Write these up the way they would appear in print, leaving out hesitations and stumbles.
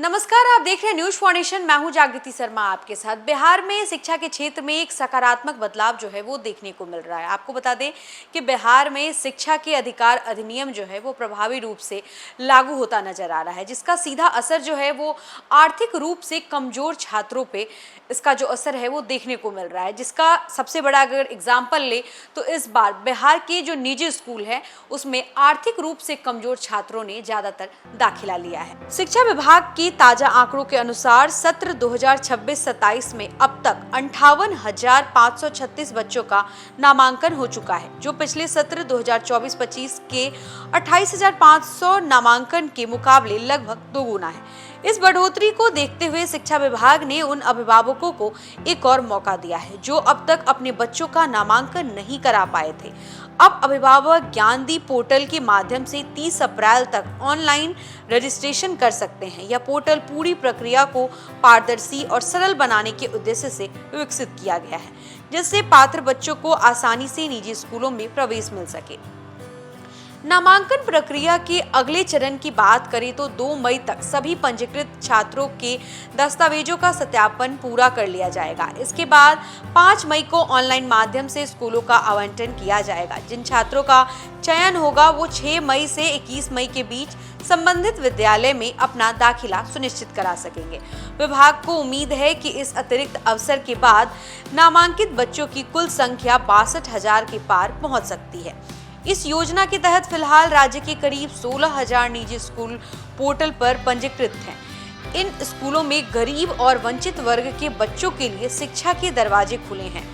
नमस्कार, आप देख रहे हैं न्यूज फाउंडेशन। मैं हूं जागृति शर्मा आपके साथ। बिहार में शिक्षा के क्षेत्र में एक सकारात्मक बदलाव जो है वो देखने को मिल रहा है। आपको बता दें कि बिहार में शिक्षा के अधिकार अधिनियम जो है वो प्रभावी रूप से लागू होता नजर आ रहा है, जिसका सीधा असर जो है वो आर्थिक रूप से कमजोर छात्रों पे इसका जो असर है वो देखने को मिल रहा है। जिसका सबसे बड़ा अगर एग्जाम्पल ले तो इस बार बिहार के जो निजी स्कूल है उसमें आर्थिक रूप से कमजोर छात्रों ने ज्यादातर दाखिला लिया है। शिक्षा विभाग की ताजा आंकड़ों के अनुसार सत्र 2026-27 में अब तक 58,536 बच्चों का नामांकन हो चुका है, जो पिछले सत्र 2024-25 के 28,500 नामांकन के मुकाबले लगभग दोगुना है। इस बढ़ोतरी को देखते हुए शिक्षा विभाग ने उन अभिभावकों को एक और मौका दिया है जो अब तक अपने बच्चों का नामांकन नहीं करा पाए थे। अब अभिभावक ज्ञानदीप पोर्टल के माध्यम से 30 अप्रैल तक ऑनलाइन रजिस्ट्रेशन कर सकते हैं। यह पोर्टल पूरी प्रक्रिया को पारदर्शी और सरल बनाने के उद्देश्य से विकसित किया गया है, जिससे पात्र बच्चों को आसानी से निजी स्कूलों में प्रवेश मिल सके। नामांकन प्रक्रिया के अगले चरण की बात करें तो 2 मई तक सभी पंजीकृत छात्रों के दस्तावेजों का सत्यापन पूरा कर लिया जाएगा। इसके बाद 5 मई को ऑनलाइन माध्यम से स्कूलों का आवंटन किया जाएगा। जिन छात्रों का चयन होगा वो 6 मई से 21 मई के बीच संबंधित विद्यालय में अपना दाखिला सुनिश्चित करा सकेंगे। विभाग को उम्मीद है कि इस अतिरिक्त अवसर के बाद नामांकित बच्चों की कुल संख्या 62,000 के पार पहुंच सकती है। इस योजना के तहत फिलहाल राज्य के करीब 16,000 निजी स्कूल पोर्टल पर पंजीकृत हैं। इन स्कूलों में गरीब और वंचित वर्ग के बच्चों के लिए शिक्षा के दरवाजे खुले हैं।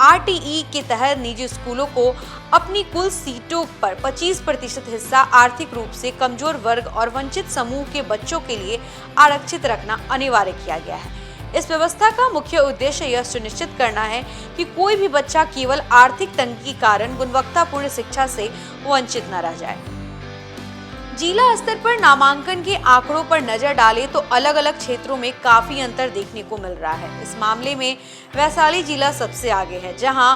आरटीई के तहत निजी स्कूलों को अपनी कुल सीटों पर 25% हिस्सा आर्थिक रूप से कमजोर वर्ग और वंचित समूह के बच्चों के लिए आरक्षित रखना अनिवार्य किया गया है। इस व्यवस्था का मुख्य उद्देश्य यह सुनिश्चित करना है कि कोई भी बच्चा केवल आर्थिक तंगी के कारण गुणवत्तापूर्ण शिक्षा से वंचित न रह जाए। जिला स्तर पर नामांकन के आंकड़ों पर नजर डालें तो अलग अलग क्षेत्रों में काफी अंतर देखने को मिल रहा है। इस मामले में वैशाली जिला सबसे आगे है, जहां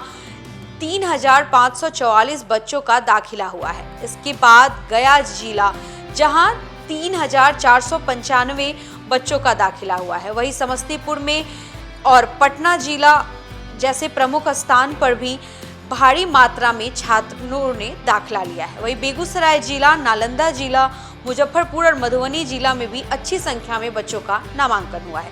3,544 बच्चों का दाखिला हुआ है। इसके बाद गया जिला, जहां 3,495 बच्चों का दाखिला हुआ है। वहीं समस्तीपुर में और पटना जिला जैसे प्रमुख स्थान पर भी भारी मात्रा में छात्रों ने दाखिला लिया है। वहीं बेगूसराय जिला, नालंदा जिला, मुजफ्फरपुर और मधुबनी जिला में भी अच्छी संख्या में बच्चों का नामांकन हुआ है।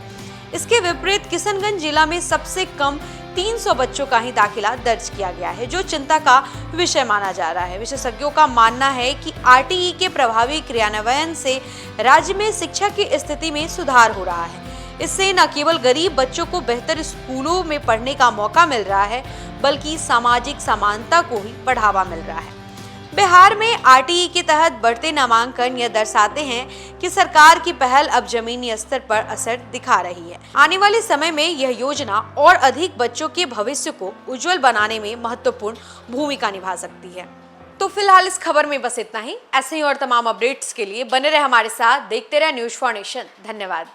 इसके विपरीत किशनगंज जिला में सबसे कम 300 बच्चों का ही दाखिला दर्ज किया गया है, जो चिंता का विषय माना जा रहा है। विशेषज्ञों का मानना है कि आरटीई के प्रभावी क्रियान्वयन से राज्य में शिक्षा की स्थिति में सुधार हो रहा है। इससे न केवल गरीब बच्चों को बेहतर स्कूलों में पढ़ने का मौका मिल रहा है, बल्कि सामाजिक समानता को ही बढ़ावा मिल रहा है। बिहार में आरटीई के तहत बढ़ते नामांकन यह दर्शाते हैं कि सरकार की पहल अब जमीनी स्तर पर असर दिखा रही है। आने वाले समय में यह योजना और अधिक बच्चों के भविष्य को उज्जवल बनाने में महत्वपूर्ण भूमिका निभा सकती है। तो फिलहाल इस खबर में बस इतना ही। ऐसे ही और तमाम अपडेट्स के लिए बने रहे हमारे साथ, देखते रहे न्यूज फाउंडेशन। धन्यवाद।